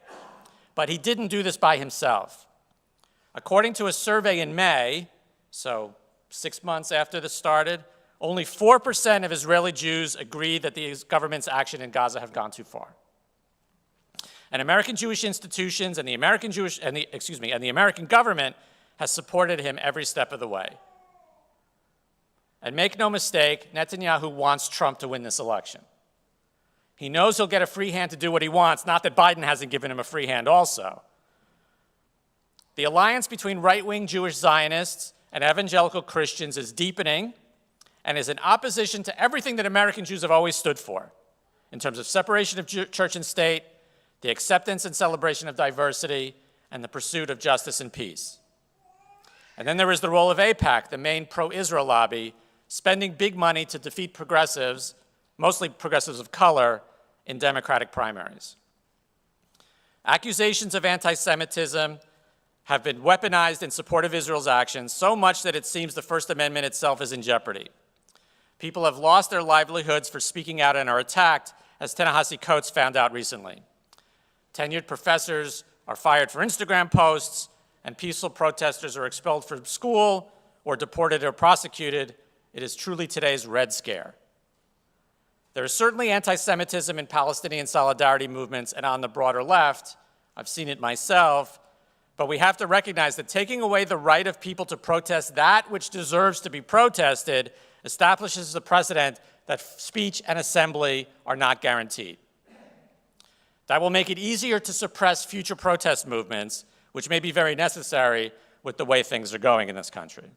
But he didn't do this by himself. According to a survey in May, so 6 months after this started, only 4% of Israeli Jews agree that the government's action in Gaza have gone too far. And American Jewish institutions and the American government has supported him every step of the way. And make no mistake, Netanyahu wants Trump to win this election. He knows he'll get a free hand to do what he wants, not that Biden hasn't given him a free hand also. The alliance between right-wing Jewish Zionists and evangelical Christians is deepening and is in opposition to everything that American Jews have always stood for in terms of separation of church and state, the acceptance and celebration of diversity, and the pursuit of justice and peace. And then there is the role of AIPAC, the main pro-Israel lobby, spending big money to defeat progressives, mostly progressives of color, in Democratic primaries. Accusations of anti-Semitism have been weaponized in support of Israel's actions so much that it seems the First Amendment itself is in jeopardy. People have lost their livelihoods for speaking out and are attacked, as Ta-Nehisi Coates found out recently. Tenured professors are fired for Instagram posts, and peaceful protesters are expelled from school or deported or prosecuted. It is truly today's Red Scare. There is certainly anti-Semitism in Palestinian solidarity movements and on the broader left. I've seen it myself. But we have to recognize that taking away the right of people to protest that which deserves to be protested establishes the precedent that speech and assembly are not guaranteed. That will make it easier to suppress future protest movements, which may be very necessary with the way things are going in this country.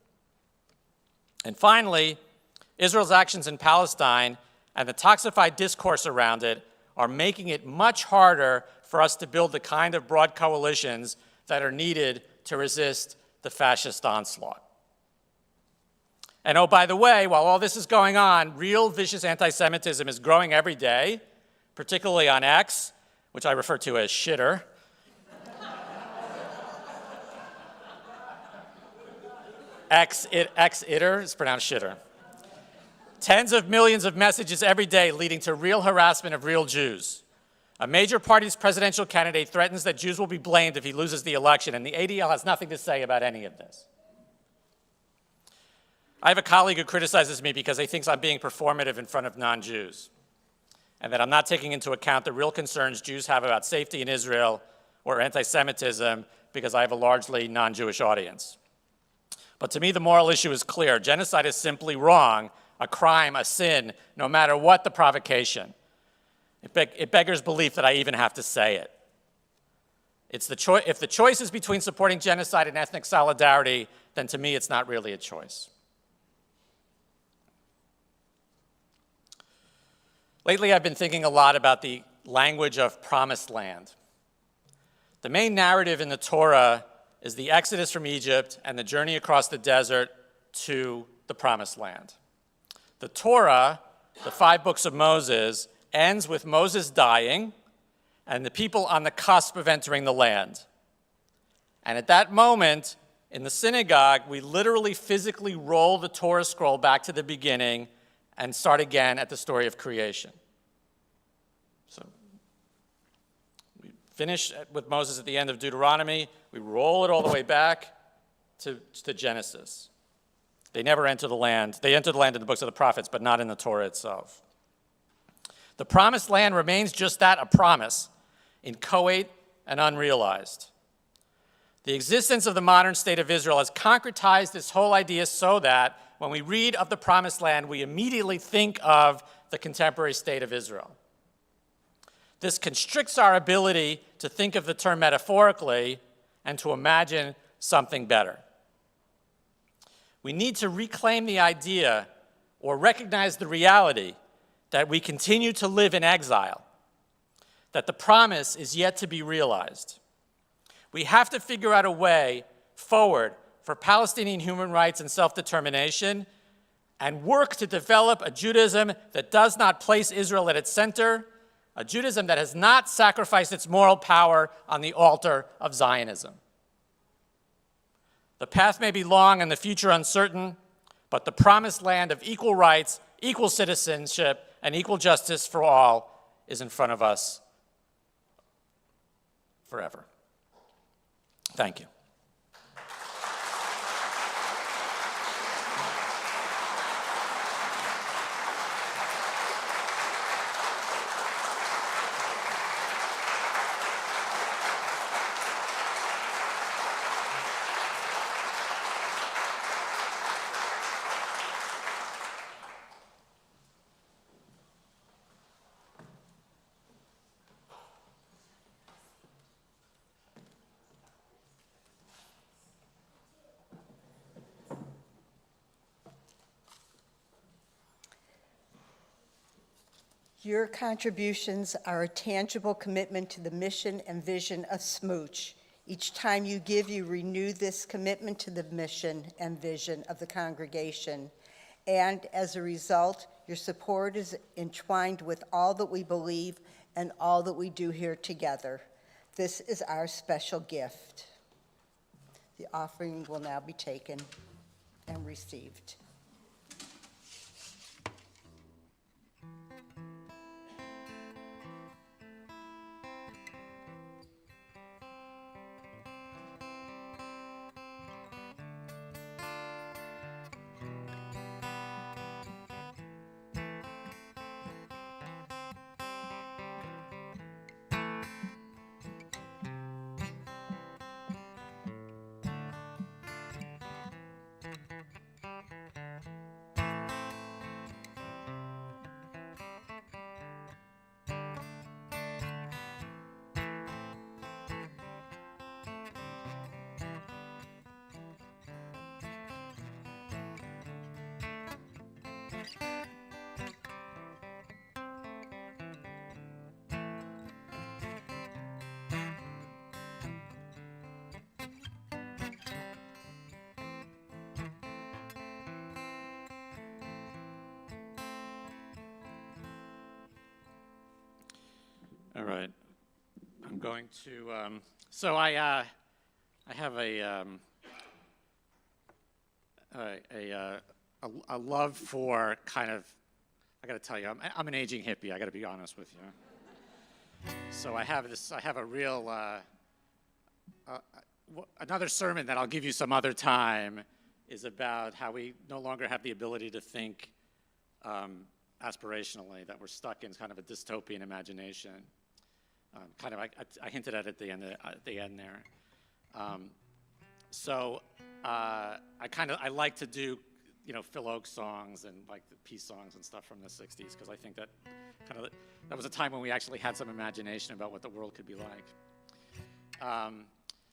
And finally, Israel's actions in Palestine and the toxified discourse around it are making it much harder for us to build the kind of broad coalitions that are needed to resist the fascist onslaught. And oh, by the way, while all this is going on, real vicious anti-Semitism is growing every day, particularly on X, which I refer to as shitter. X-itter is pronounced shitter. Tens of millions of messages every day leading to real harassment of real Jews. A major party's presidential candidate threatens that Jews will be blamed if he loses the election, and the ADL has nothing to say about any of this. I have a colleague who criticizes me because he thinks I'm being performative in front of non-Jews, and that I'm not taking into account the real concerns Jews have about safety in Israel or anti-Semitism because I have a largely non-Jewish audience. But to me, the moral issue is clear. Genocide is simply wrong, a crime, a sin, no matter what the provocation. It beggars belief that I even have to say it. If the choice is between supporting genocide and ethnic solidarity, then to me it's not really a choice. Lately, I've been thinking a lot about the language of promised land. The main narrative in the Torah is the exodus from Egypt and the journey across the desert to the promised land. The Torah, the 5 books of Moses, ends with Moses dying and the people on the cusp of entering the land. And at that moment, in the synagogue, we literally physically roll the Torah scroll back to the beginning and start again at the story of creation. So we finish with Moses at the end of Deuteronomy. We roll it all the way back to Genesis. They never enter the land. They enter the land in the books of the prophets, but not in the Torah itself. The promised land remains just that, a promise, inchoate and unrealized. The existence of the modern state of Israel has concretized this whole idea so that when we read of the promised land, we immediately think of the contemporary state of Israel. This constricts our ability to think of the term metaphorically and to imagine something better. We need to reclaim the idea or recognize the reality that we continue to live in exile, that the promise is yet to be realized. We have to figure out a way forward for Palestinian human rights and self-determination and work to develop a Judaism that does not place Israel at its center, a Judaism that has not sacrificed its moral power on the altar of Zionism. The path may be long and the future uncertain, but the promised land of equal rights, equal citizenship, and equal justice for all is in front of us forever. Thank you. Your contributions are a tangible commitment to the mission and vision of SMUUCh. Each time you give, you renew this commitment to the mission and vision of the congregation. And as a result, your support is entwined with all that we believe and all that we do here together. This is our special gift. The offering will now be taken and received. All right. I'm going to, so I have a love for kind of, I got to tell you, I'm an aging hippie, I got to be honest with you. So I have a real, another sermon that I'll give you some other time is about how we no longer have the ability to think aspirationally, that we're stuck in kind of a dystopian imagination. I hinted at it at the end there. I like to do, Phil Oakes songs and like the peace songs and stuff from the 60s, because I think that that was a time when we actually had some imagination about what the world could be like.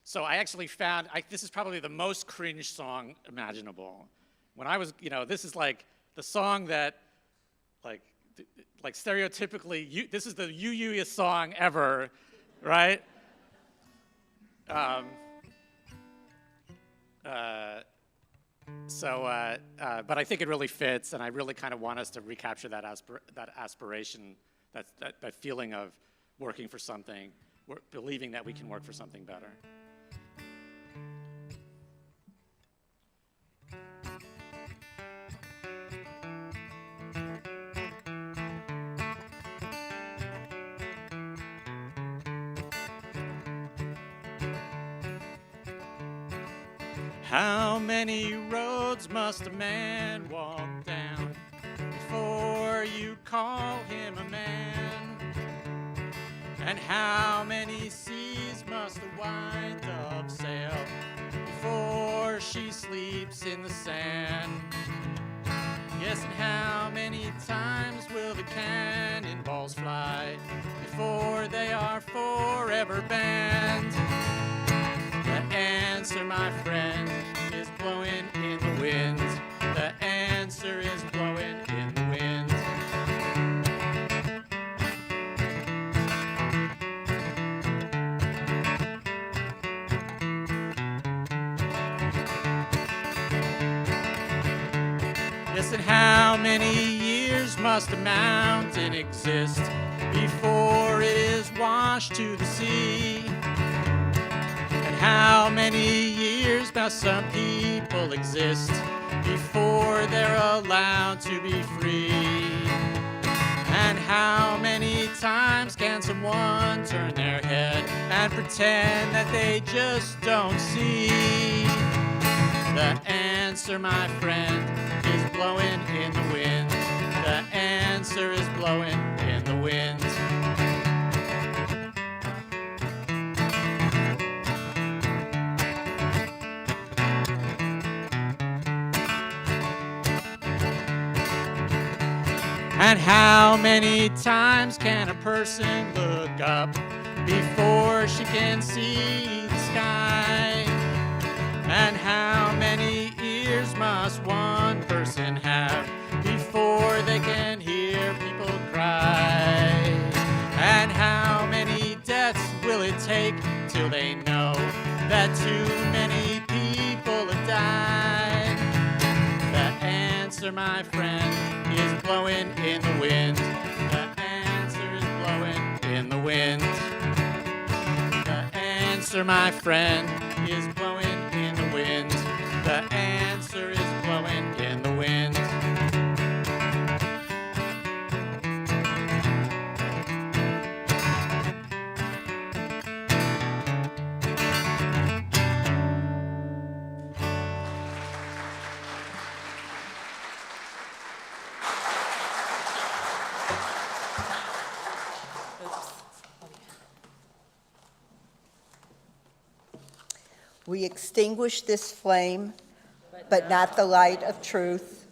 So I actually found, this is probably the most cringe song imaginable. When I was, this is like the song that, like stereotypically, this is the you-iest song ever, right? But I think it really fits, and I really kind of want us to recapture that aspiration, that feeling of working for something, believing that we can work for something better. How many roads must a man walk down before you call him a man? And how many seas must a white dove sail before she sleeps in the sand? Yes, and how many times will the cannonballs fly before they are forever banned? The answer, my friend, is blowing in the wind. The answer is blowing in the wind. Yes, and how many years must a mountain exist before it is washed to the sea? How many years must some people exist before they're allowed to be free? And how many times can someone turn their head and pretend that they just don't see? The answer, my friend, is blowing in the wind. The answer is blowing in the wind. And how many times can a person look up before she can see the sky? And how many ears must one person have before they can hear people cry? And how many deaths will it take till they know that too many people have died? The answer, my friend, is blowing in the wind. The answer is blowing in the wind. The answer, my friend, is blowing in the wind. The answer is blowing in the wind. We extinguish this flame, but not the light of truth,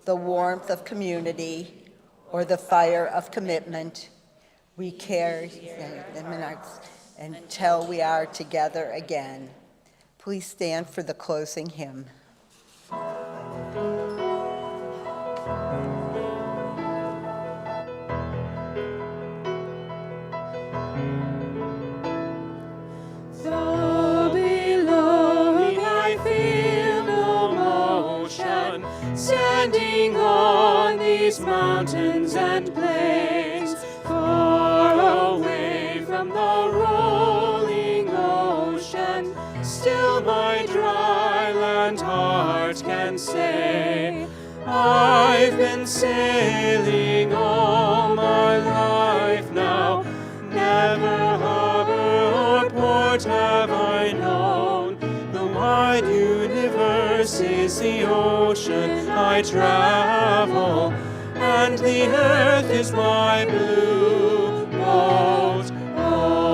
the warmth of community, or the fire of commitment. We carry them in our until we are together again. Please stand for the closing hymn. Standing on these mountains and plains, far away still my dry land heart can say, I've been sailing all my life now, never harbor or port have I known. The wide universe is the ocean I travel, and the earth is my blue boat home.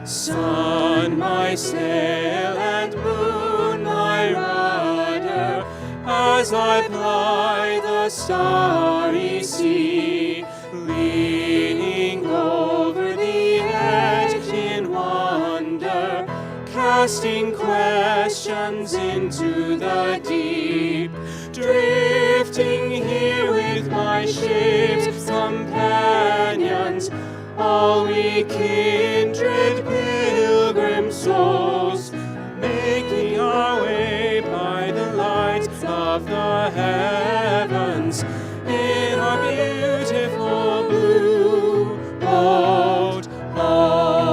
Sun, my sail, and moon, my rudder, as I ply the starry sea, leaning over the edge in wonder, casting questions into the deep, drifting here with my ship's companions, all we kindred pilgrim souls, making our way by the light of the heavens in our beautiful blue boat home.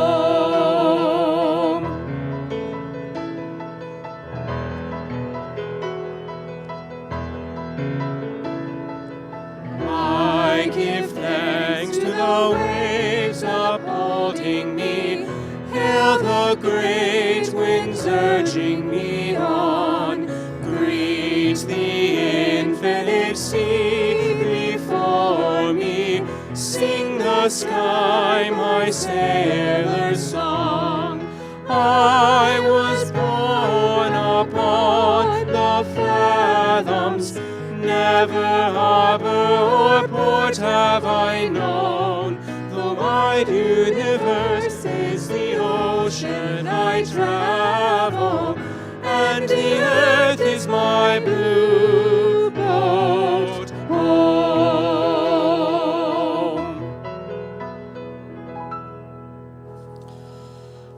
I give thanks to the waves upholding me, hail the great winds urging me on, greet the infinite sea before me, sing the sky my sailor's song. I was born upon the fathoms, never harbor or port have I known. The wide universe is the ocean I travel, and the earth is my blue boat home.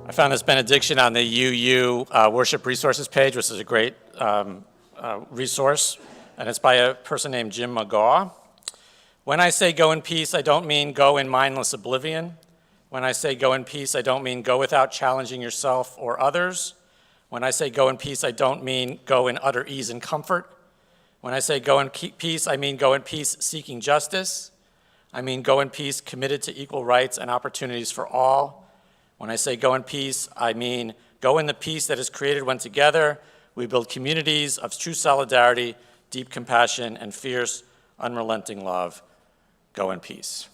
I found this benediction on the UU Worship Resources page, which is a great resource, and it's by a person named Jim McGaw. When I say go in peace, I don't mean go in mindless oblivion. When I say go in peace, I don't mean go without challenging yourself or others. When I say go in peace, I don't mean go in utter ease and comfort. When I say go in peace, I mean go in peace seeking justice. I mean go in peace committed to equal rights and opportunities for all. When I say go in peace, I mean go in the peace that is created when together we build communities of true solidarity, deep compassion, and fierce, unrelenting love. Go in peace.